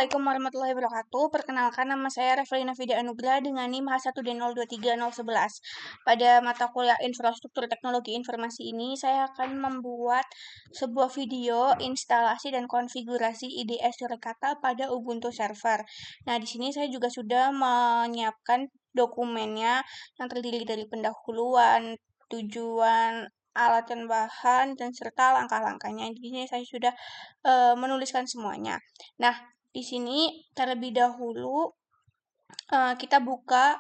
Assalamualaikum warahmatullahi wabarakatuh. Perkenalkan, nama saya Revelina Fida Anugrah dengan NIM H1D023011. Pada mata kuliah Infrastruktur Teknologi Informasi ini, saya akan membuat sebuah video instalasi dan konfigurasi IDE Surikata pada Ubuntu server. Nah, di sini saya juga sudah menyiapkan dokumennya yang terdiri dari pendahuluan, tujuan, alat dan bahan, dan serta langkah-langkahnya. Di sini saya sudah menuliskan semuanya. Nah, di sini terlebih dahulu kita buka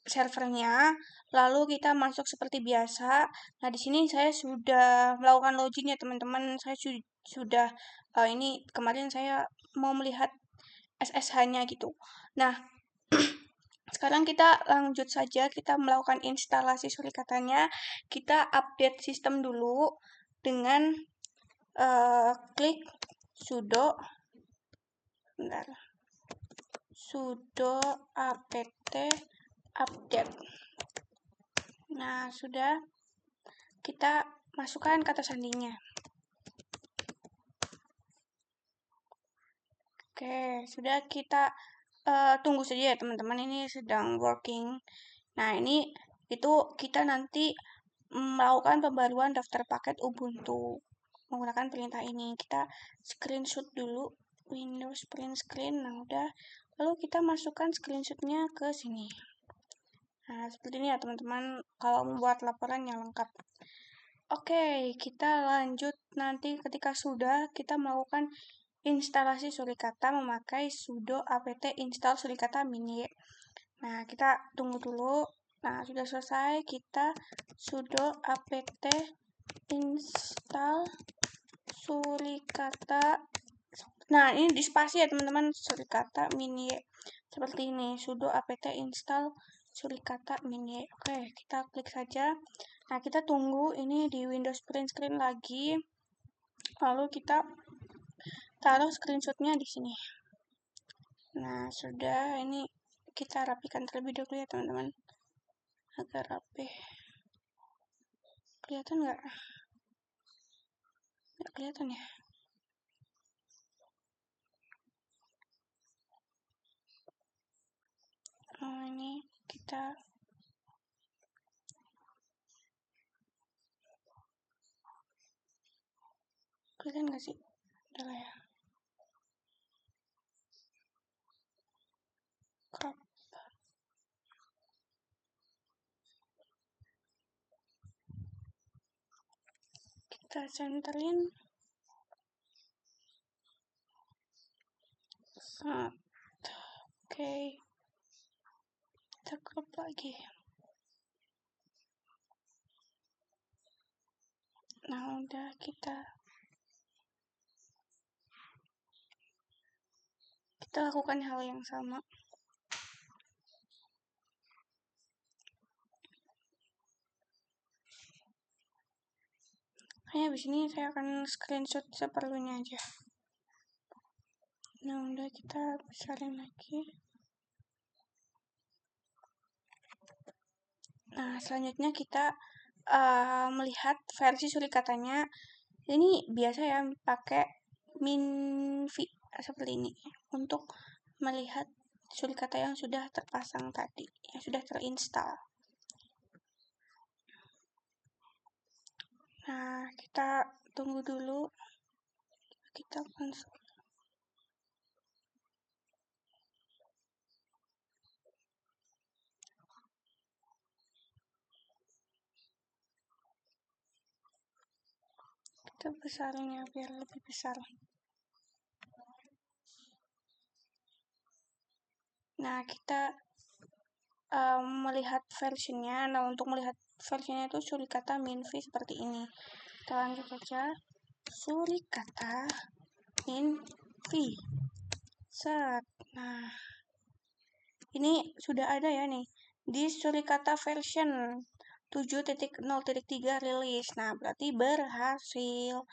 servernya, lalu kita masuk seperti biasa. Nah, di sini saya sudah melakukan login ya teman-teman. Saya sudah ini kemarin saya mau melihat SSH-nya gitu. Nah, sekarang kita lanjut saja, kita melakukan instalasi surikatanya. Kita update sistem dulu dengan klik sudo, bentar, sudo apt update. Nah, sudah kita masukkan kata sandinya. Oke, sudah kita tunggu saja ya teman-teman, ini sedang working. Nah, ini itu kita nanti melakukan pembaruan daftar paket Ubuntu menggunakan perintah ini. Kita screenshot dulu Windows print screen. Nah, udah. Lalu kita masukkan screenshotnya ke sini. Nah, seperti ini ya teman-teman kalau membuat laporan yang lengkap. Oke, kita lanjut nanti ketika sudah kita melakukan instalasi Surikata memakai sudo apt install Surikata mini. Nah, kita tunggu dulu. Nah, sudah selesai, kita sudo apt install Surikata. Nah, ini di spasi ya teman-teman, Surikata mini. Seperti ini, sudo apt install Surikata mini. Oke, kita klik saja. Nah, kita tunggu ini di Windows print screen lagi. Lalu kita taruh screenshotnya di sini. Nah, sudah, ini kita rapikan terlebih dahulu ya teman-teman, agar rapi. Kelihatan nggak? Nggak kelihatan ya? Oh, ini kita kelihatan nggak sih? Udah lah ya. Crop. Kita centerin. Oke. Kita crop lagi. Nah, udah kita lakukan hal yang sama. Hanya di sini saya akan screenshot seperlunya aja. Nah, udah kita besarin lagi. Nah, selanjutnya kita melihat versi surikatanya. Ini biasa ya pakai minv seperti ini untuk melihat surikata yang sudah terpasang tadi, yang sudah terinstal. Nah, kita tunggu dulu. Kita masuk. Kita besarin ya biar lebih besar. Nah, kita melihat versionnya. Nah, untuk melihat versionnya itu surikata minv seperti ini. Kita lanjut saja. Surikata minv. Set. Nah, ini sudah ada ya nih di surikata version 7.0.3 rilis. Nah, berarti berhasil.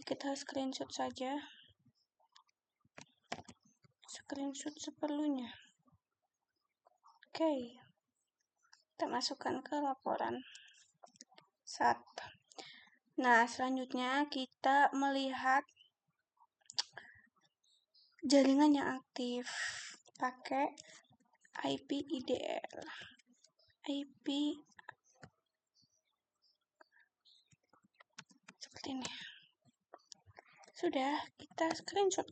Kita screenshot saja. Screenshot seperlunya. Oke. Kita masukkan ke laporan. Nah, selanjutnya kita melihat jaringan yang aktif pakai IP IDL. IP seperti ini. Sudah, kita screenshot.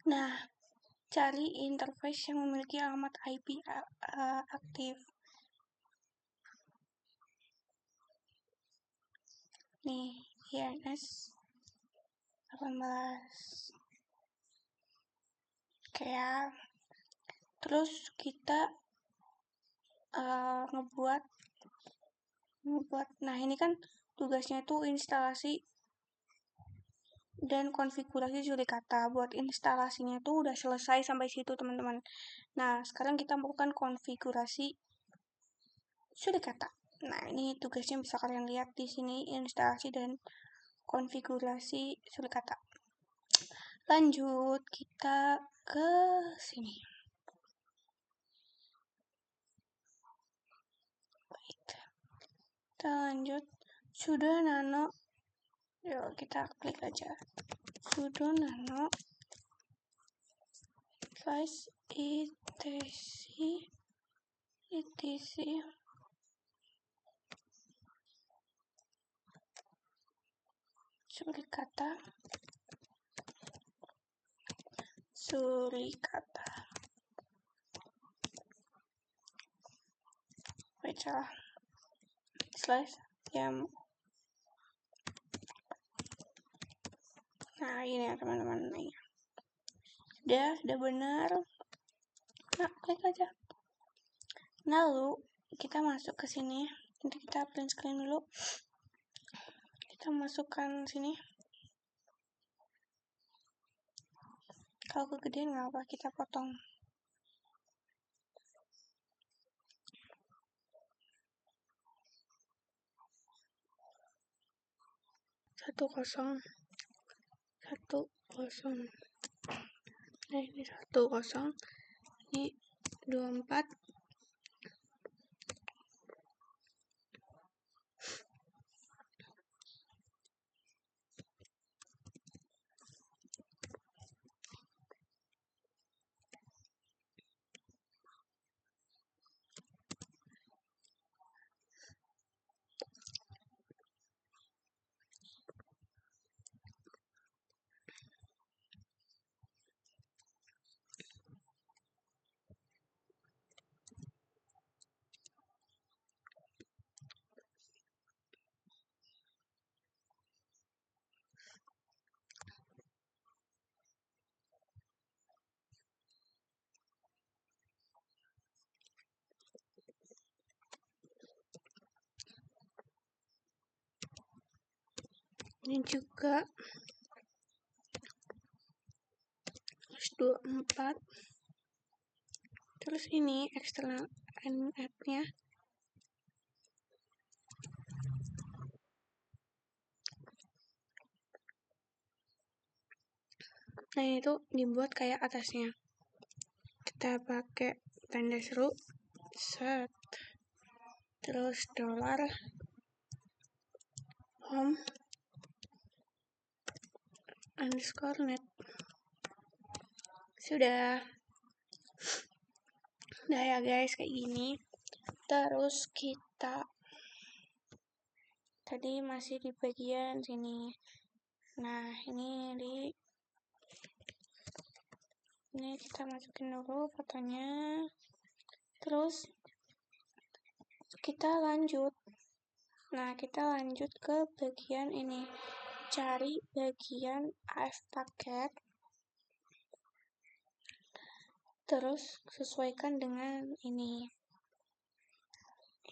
Nah, cari interface yang memiliki alamat IP aktif. Nih, INS 18. Oke ya. Terus kita ngebuat. Nah, ini kan tugasnya itu instalasi dan konfigurasi Surikata. Buat instalasinya itu udah selesai sampai situ, teman-teman. Nah, sekarang kita melakukan konfigurasi Surikata. Nah, ini tugasnya bisa kalian lihat di sini, instalasi dan konfigurasi Surikata. Lanjut, kita ke sini. Kita lanjut, sudo nano. Yuk, kita klik aja. Sudo nano device etc Surikata. Wait, salah. Slash yang. Nah, ini ya teman-teman. Sudah benar. Nah, klik aja. Lalu kita masuk ke sini. Nanti kita print screen dulu. Kita masukkan sini. Kalau kegedean nggak apa, kita potong. Satu kosong. Nah, ini 10. Ini 24. Ini juga 24. Terus ini external NF-nya. Nah, ini tuh dibuat kayak atasnya. Kita pakai tanda seru, set, terus dolar, home, underscore net. Sudah. Nah ya guys, kayak gini. Terus kita tadi masih di bagian sini. Nah, ini kita masukin dulu fotonya. Terus kita lanjut. Nah, kita lanjut ke bagian ini. Cari bagian AF paket. Terus sesuaikan dengan ini.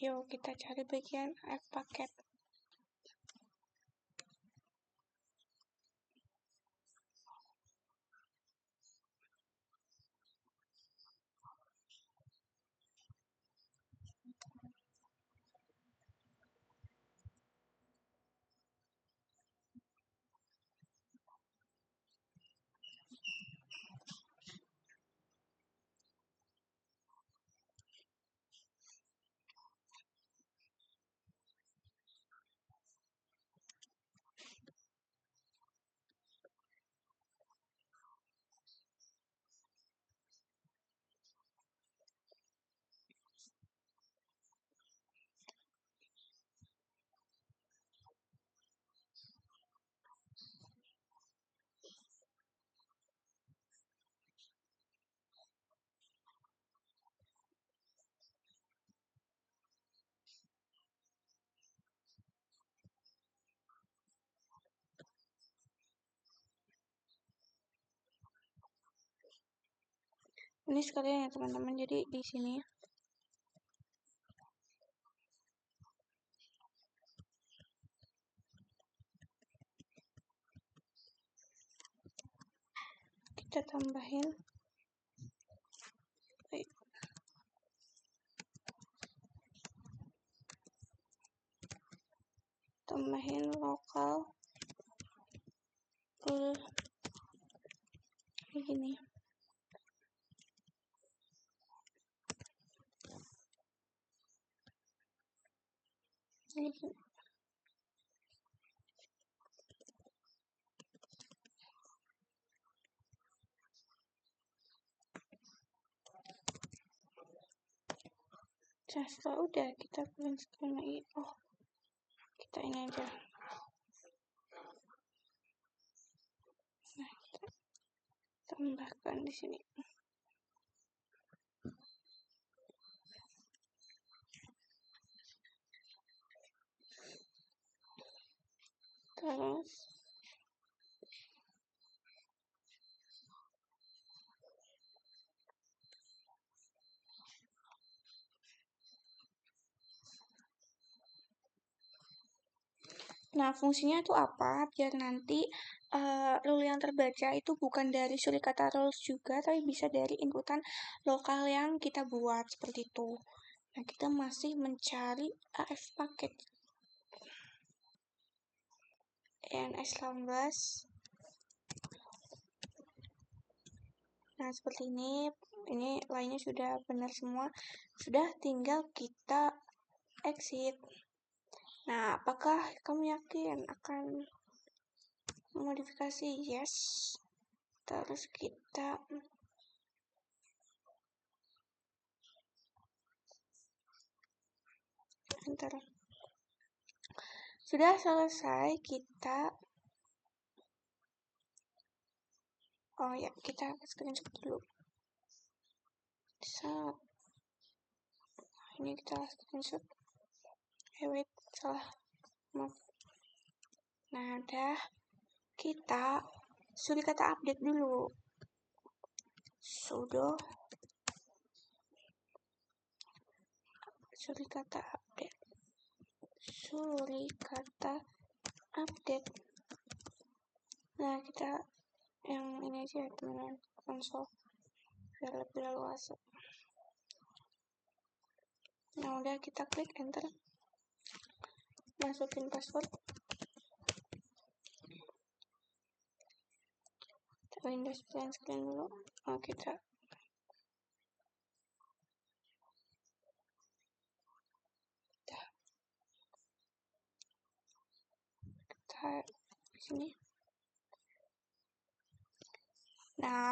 Yuk, kita cari bagian AF paket. Ini sekalian ya teman-teman, jadi di sini kita tambahin lokal kayak gini. Setelah udah kita print screen lagi. Oh, kita ini aja. Nah, kita tambahkan di sini. Terus nah, fungsinya itu apa? Biar nanti rule yang terbaca itu bukan dari suri kata rules juga, tapi bisa dari inputan lokal yang kita buat, seperti itu. Nah, kita masih mencari AF paket. ENS18. Nah, seperti ini lainnya sudah benar semua. Sudah tinggal kita exit. Nah, apakah kamu yakin akan memodifikasi? Yes. Terus kita enter. Sudah selesai, kita kita screenshot dulu. Ini kita screenshot. Wait, salah. Maaf. Nah, udah. Kita suri kata update dulu. Sudo suri kata update. Nah, kita yang ini aja ya teman-teman, konsol biar lebih luas. Nah, udah kita klik enter, masukin password. Windows print screen dulu. Kita di sini. Nah,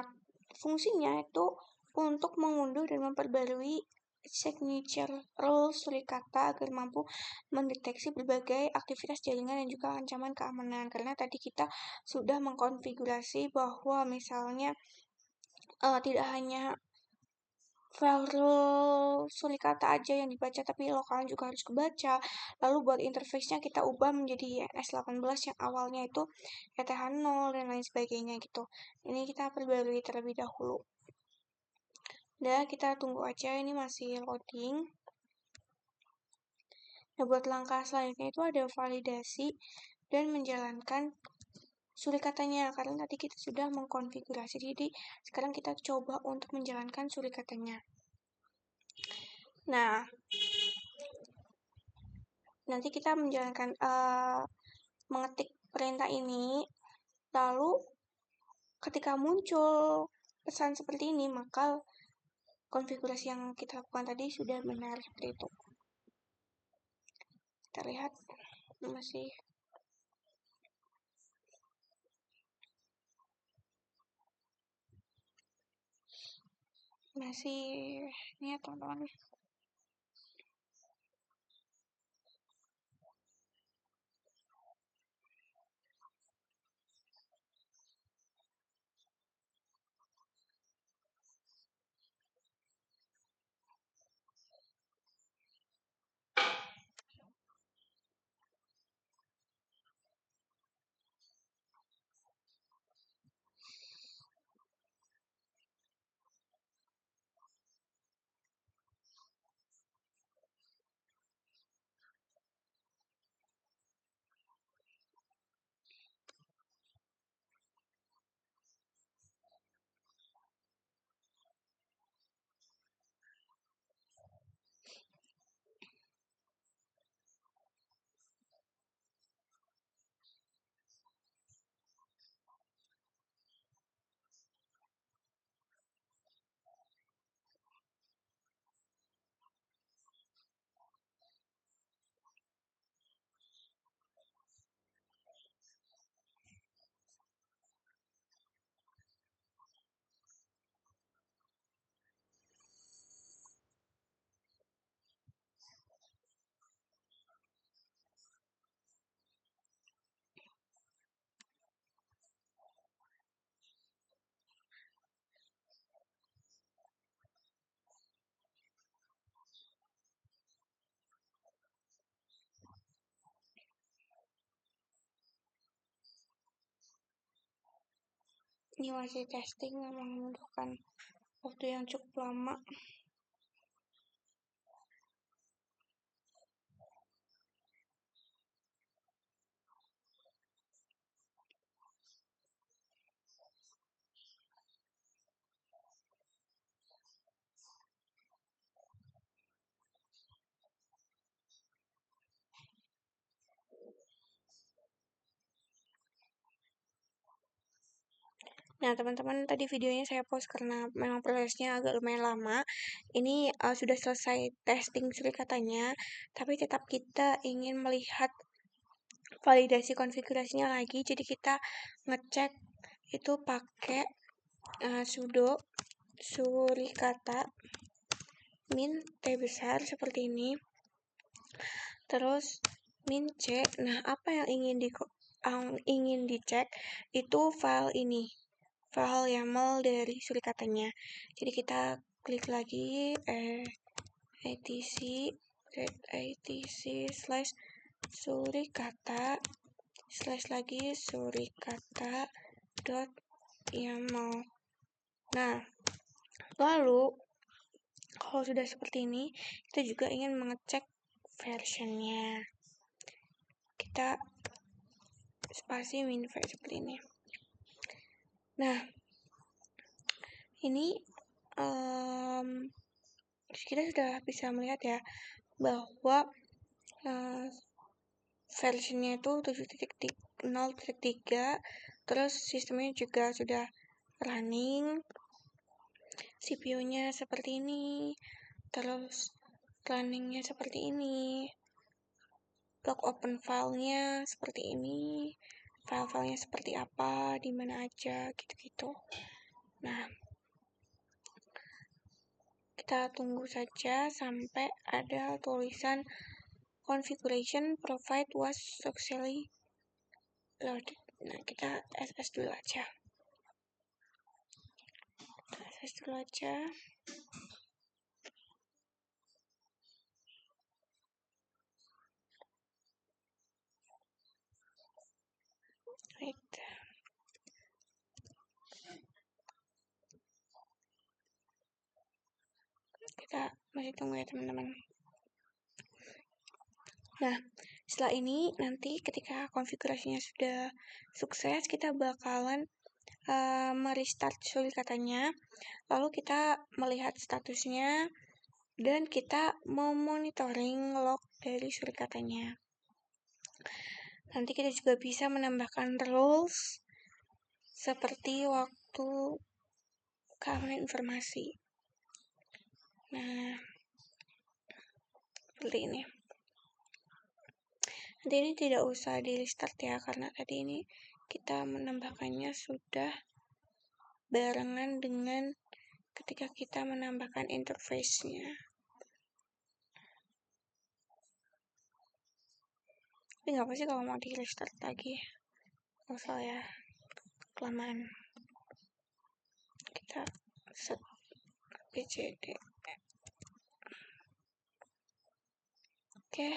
fungsinya itu untuk mengunduh dan memperbarui signature rules suri kata agar mampu mendeteksi berbagai aktivitas jaringan dan juga ancaman keamanan. Karena tadi kita sudah mengkonfigurasi bahwa misalnya tidak hanya file rule suri kata aja yang dibaca, tapi lokalnya juga harus kebaca. Lalu buat interface-nya kita ubah menjadi ENS18 yang awalnya itu ETH0 dan lain sebagainya gitu. Ini kita perbarui terlebih dahulu. Udah, kita tunggu aja, ini masih loading. Nah, buat langkah selanjutnya itu ada validasi dan menjalankan suri katanya, karena tadi kita sudah mengkonfigurasi. Jadi, sekarang kita coba untuk menjalankan suri katanya. Nah, nanti kita menjalankan mengetik perintah ini, lalu ketika muncul pesan seperti ini, maka konfigurasi yang kita lakukan tadi sudah benar, seperti itu. Kita lihat masih ini ya teman-teman. Ini masih testing, memang membutuhkan waktu yang cukup lama. Nah, teman-teman, tadi videonya saya post karena memang prosesnya agak lumayan lama. Ini sudah selesai testing suri katanya, tapi tetap kita ingin melihat validasi konfigurasinya lagi. Jadi kita ngecek itu pakai sudo surikata min t besar seperti ini. Terus min c. Nah, apa yang ingin dicek itu file ini, file YAML dari surikatanya. Jadi kita klik lagi etc slash surikata slash lagi surikata dot YAML. Nah, lalu kalau sudah seperti ini, kita juga ingin mengecek versionnya. Kita spasi minv seperti ini. Nah, ini kita sudah bisa melihat ya bahwa versionnya itu 7.0.3, terus sistemnya juga sudah running, CPU-nya seperti ini, terus runningnya seperti ini, log open filenya seperti ini, file-filenya seperti apa, di mana aja, gitu-gitu. Nah, kita tunggu saja sampai ada tulisan configuration provide was successfully loaded. Nah, kita SS dulu aja. SS dulu aja. Right. Kita masih tunggu ya teman-teman. Nah, setelah ini nanti ketika konfigurasinya sudah sukses, kita bakalan merestart surikatanya. Lalu kita melihat statusnya dan kita memonitoring log dari surikatanya. Nanti kita juga bisa menambahkan rules seperti waktu keamanan informasi. Nah, seperti ini. Nanti ini tidak usah di restart ya, karena tadi ini kita menambahkannya sudah barengan dengan ketika kita menambahkan interface-nya. Tapi nggak apa sih kalau mau di restart lagi. Nggak usah ya, kelamaan. Kita set bcd. Oke.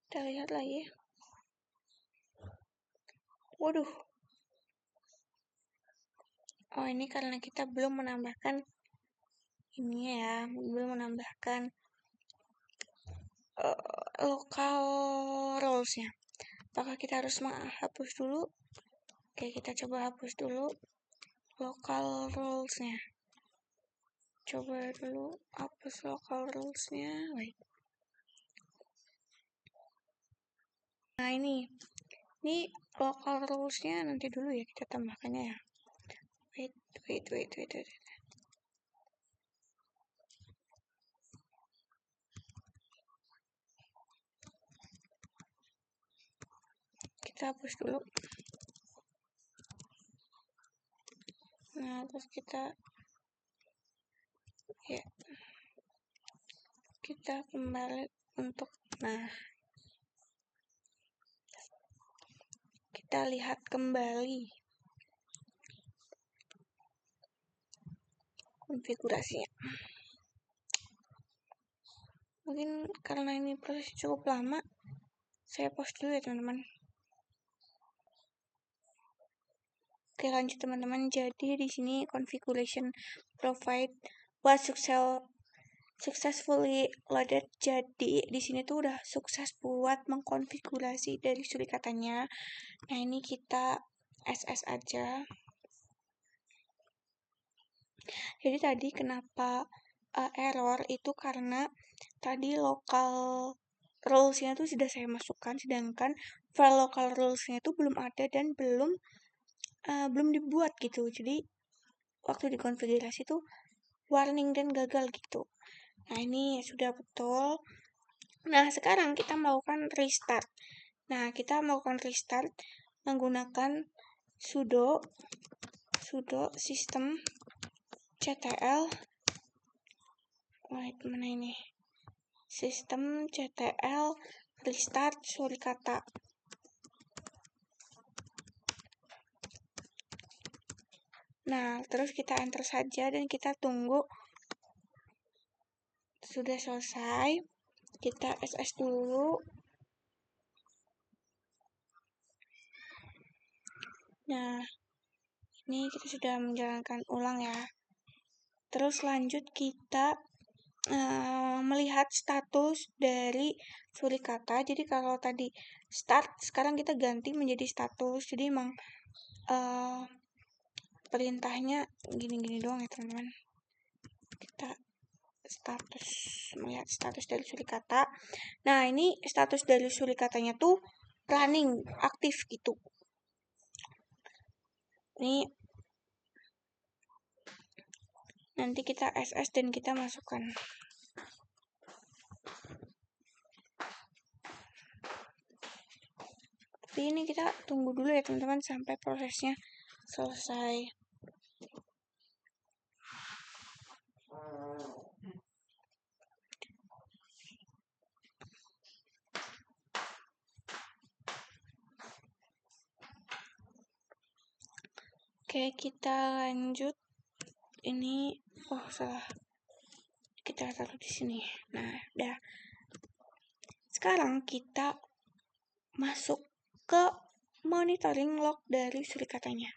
Kita lihat lagi. Waduh. Oh, ini karena kita belum menambahkan ini ya, belum menambahkan local roles-nya. Apakah kita harus menghapus dulu? Oke, kita coba hapus dulu local rules-nya. Coba dulu hapus local rules-nya. Wait. Nah, ini local rules-nya nanti dulu ya kita tambahkannya ya. Wait. Kita hapus dulu. Nah, terus kita kembali untuk kita lihat kembali konfigurasinya. Mungkin karena ini proses cukup lama, saya pause dulu ya teman-teman. Oke, lanjut teman-teman. Jadi di sini configuration provide was successfully loaded. Jadi di sini tuh udah sukses buat mengkonfigurasi dari surikatanya. Nah, ini kita SS aja. Jadi tadi kenapa error itu karena tadi local rules-nya tuh sudah saya masukkan, sedangkan file local rules-nya itu belum ada dan belum dibuat gitu. Jadi waktu dikonfigurasi tuh warning dan gagal gitu. Nah, ini sudah betul. Nah, sekarang kita melakukan restart. Nah, kita melakukan restart menggunakan sudo systemctl. Wait, mana ini? Systemctl restart surikata. Nah, terus kita enter saja dan kita tunggu. Sudah selesai. Kita SS dulu. Nah, ini kita sudah menjalankan ulang ya. Terus lanjut kita melihat status dari surikata. Jadi kalau tadi start, sekarang kita ganti menjadi status. Jadi emang perintahnya gini-gini doang ya teman-teman. Kita melihat status dari surikata. Nah, ini status dari surikatanya tuh running, aktif gitu. Ini nanti kita SS dan kita masukkan. Tapi ini kita tunggu dulu ya teman-teman sampai prosesnya selesai. Oke, kita lanjut. Ini salah. Kita taruh di sini. Nah, udah. Sekarang kita masuk ke monitoring log dari surikatanya.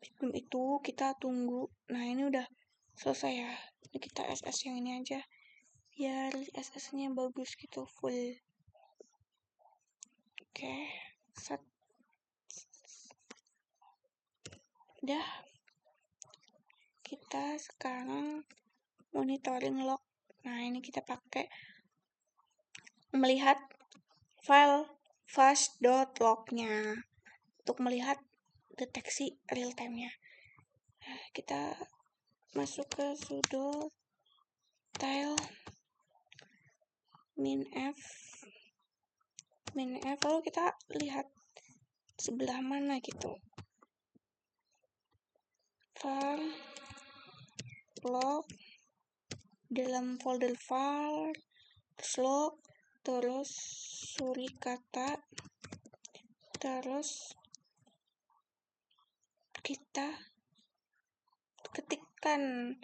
Sebelum itu kita tunggu. Nah, ini udah selesai ya. Ini kita SS yang ini aja. Biar SS-nya bagus gitu, full. Oke, set. Udah. Kita sekarang monitoring log. Nah, ini kita pakai melihat file fast.log-nya untuk melihat deteksi real time-nya. Nah, kita masuk ke sudo tile minf lalu kita lihat sebelah mana gitu. File log dalam folder file log terus surikata terus kita ketikkan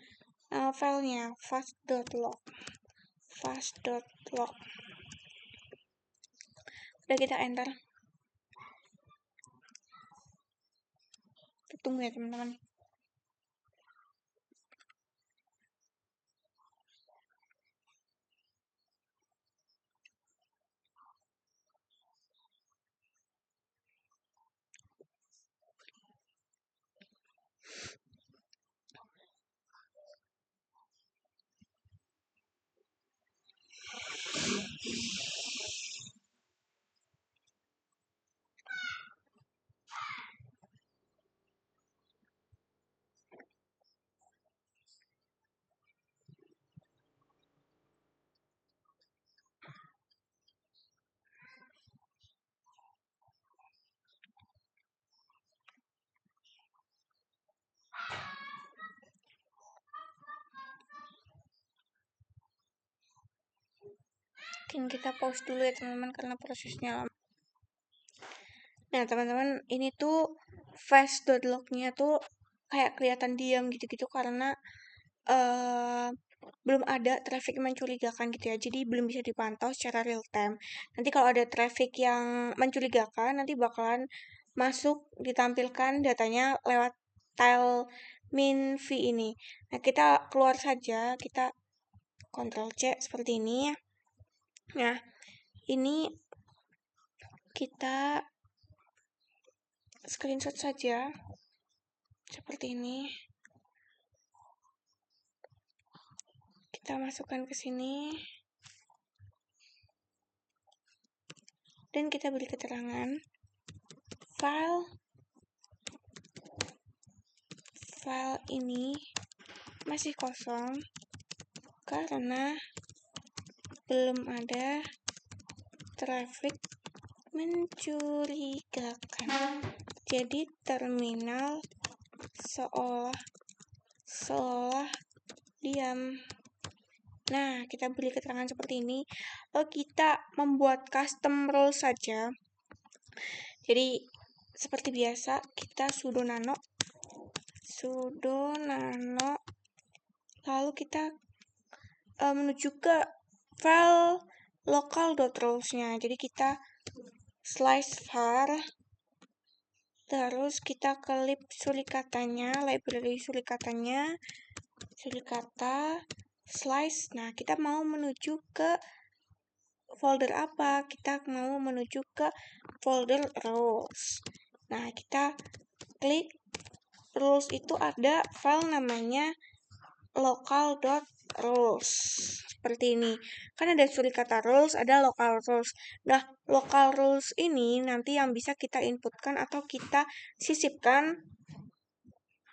filenya fast.log. Udah, kita enter. Kita tunggu ya teman-teman. Mungkin kita pause dulu ya teman-teman karena prosesnya lama. Nah teman-teman, ini tuh fast.log-nya tuh kayak kelihatan diam gitu-gitu karena eh, belum ada traffic mencurigakan gitu ya. Jadi belum bisa dipantau secara real time. Nanti kalau ada traffic yang mencurigakan, nanti bakalan masuk ditampilkan datanya lewat tile min v ini. Nah, kita keluar saja, kita Ctrl C seperti ini. Nah, ini kita screenshot saja seperti ini. Kita masukkan ke sini dan kita beri keterangan file ini masih kosong karena belum ada traffic mencurigakan. Jadi terminal seolah diam. Nah, kita beri keterangan seperti ini. Lalu kita membuat custom role saja. Jadi seperti biasa kita sudo nano lalu kita menuju ke file local.roles-nya. Jadi kita slice var, terus kita klik sulikatanya, library sulikatanya, sulikata, slice. Nah, kita mau menuju ke folder apa? Kita mau menuju ke folder roles. Nah, kita klik rules itu ada file namanya local.rules seperti ini. Kan ada sulikata rules, ada local rules. Nah, local rules ini nanti yang bisa kita inputkan atau kita sisipkan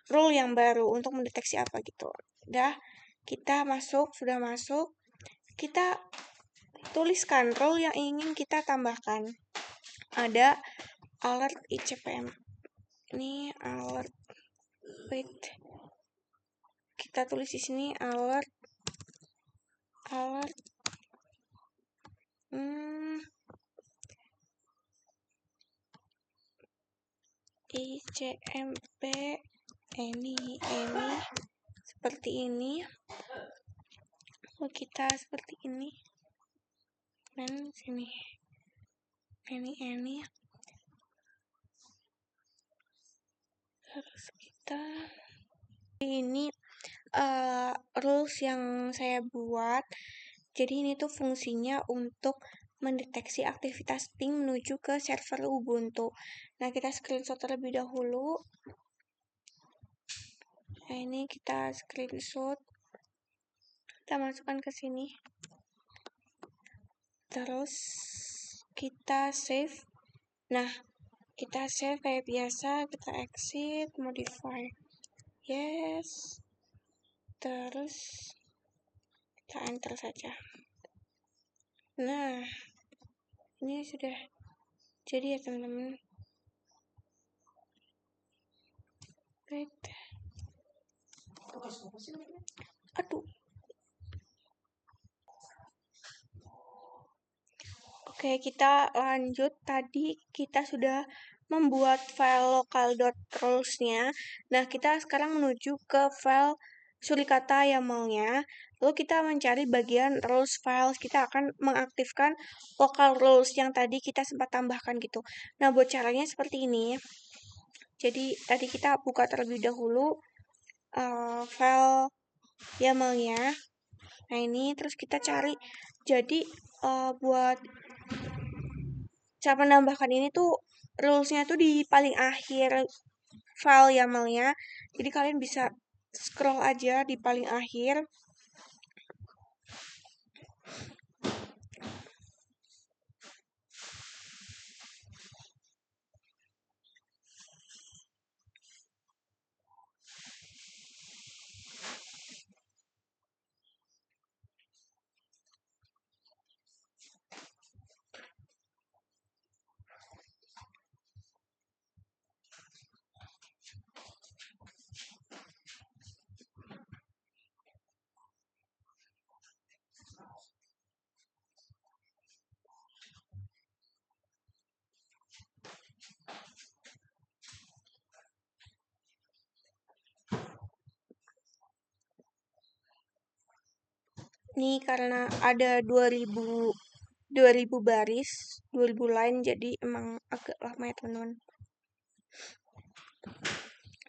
rule yang baru untuk mendeteksi apa gitu. Udah, kita sudah masuk. Kita tuliskan rule yang ingin kita tambahkan. Ada alert ICPM. Ini alert. Wait. Kita tulis di sini alert ICMP ini seperti ini. Kita seperti ini dan sini ini terus kita ini rules yang saya buat. Jadi ini tuh fungsinya untuk mendeteksi aktivitas ping menuju ke server Ubuntu. Nah, kita screenshot terlebih dahulu. Nah, ini kita screenshot. Kita masukkan ke sini. Terus kita save. Nah, kita save kayak biasa, kita exit, modify. Yes. Terus kita enter saja. Nah, ini sudah jadi ya teman-teman. Wait. Aduh. Oke, kita lanjut. Tadi kita sudah membuat file local.roles-nya. Nah, kita sekarang menuju ke file sulikata YAML-nya. Lalu kita mencari bagian roles files. Kita akan mengaktifkan local roles yang tadi kita sempat tambahkan gitu. Nah, buat caranya seperti ini. Jadi, tadi kita buka terlebih dahulu file YAML-nya. Nah, ini terus kita cari. Jadi, buat cara menambahkan ini tuh rules-nya tuh di paling akhir file YAML-nya. Jadi kalian bisa scroll aja di paling akhir. Ini karena ada 2000 baris, 2000 line, jadi emang agak lama ya teman-teman.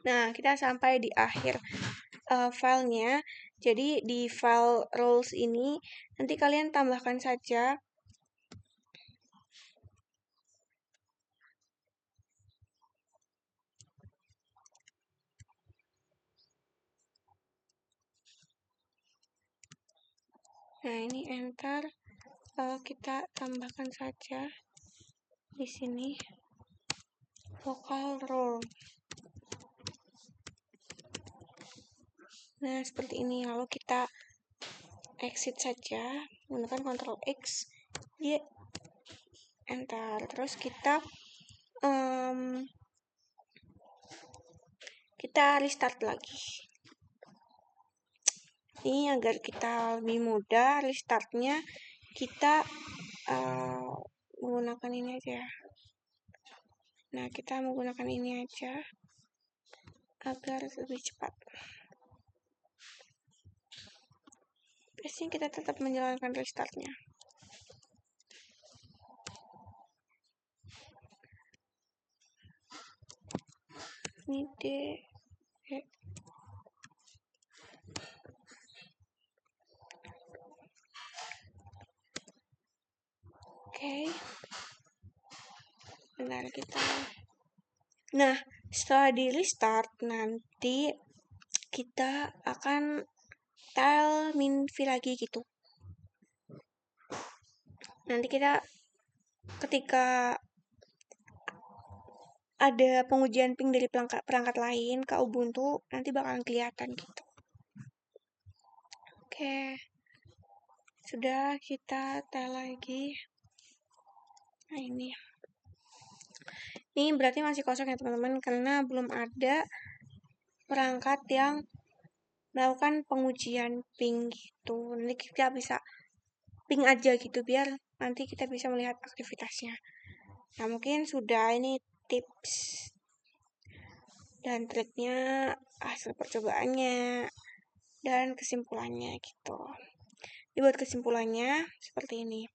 Nah, kita sampai di akhir filenya. Jadi di file rules ini nanti kalian tambahkan saja nah ini enter, kita tambahkan saja di sini local rule. Nah, seperti ini. Lalu kita exit saja menggunakan Ctrl X, Y, enter. Terus kita restart lagi. Ini agar kita lebih mudah restartnya, kita menggunakan ini aja. Nah, kita menggunakan ini aja agar lebih cepat. Biasanya kita tetap menjalankan restartnya. Ini Oke. Benar kita. Nah, setelah di restart nanti kita akan tile min-v lagi gitu. Nanti kita ketika ada pengujian ping dari perangkat lain ke Ubuntu, nanti bakalan kelihatan gitu. Oke. Sudah, kita tile lagi. Nah, ini berarti masih kosong ya teman-teman, karena belum ada perangkat yang melakukan pengujian ping gitu. Nanti kita bisa ping aja gitu, biar nanti kita bisa melihat aktivitasnya. Nah, mungkin sudah ini tips dan triknya, hasil percobaannya, dan kesimpulannya gitu. Dibuat kesimpulannya seperti ini.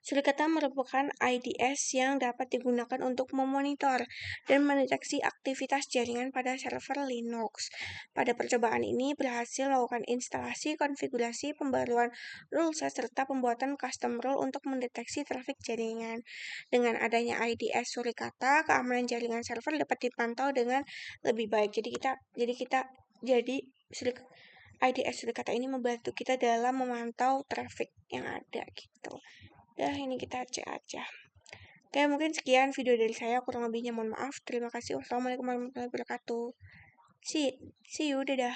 Surikata merupakan IDS yang dapat digunakan untuk memonitor dan mendeteksi aktivitas jaringan pada server Linux. Pada percobaan ini berhasil melakukan instalasi, konfigurasi, pembaruan rule set, serta pembuatan custom rule untuk mendeteksi trafik jaringan. Dengan adanya IDS Surikata, keamanan jaringan server dapat dipantau dengan lebih baik. Jadi IDS Surikata ini membantu kita dalam memantau trafik yang ada gitu. Ya, ini kita cek aja. Oke, mungkin sekian video dari saya. Kurang lebihnya mohon maaf. Terima kasih. Wassalamualaikum warahmatullahi wabarakatuh. See you. Dadah.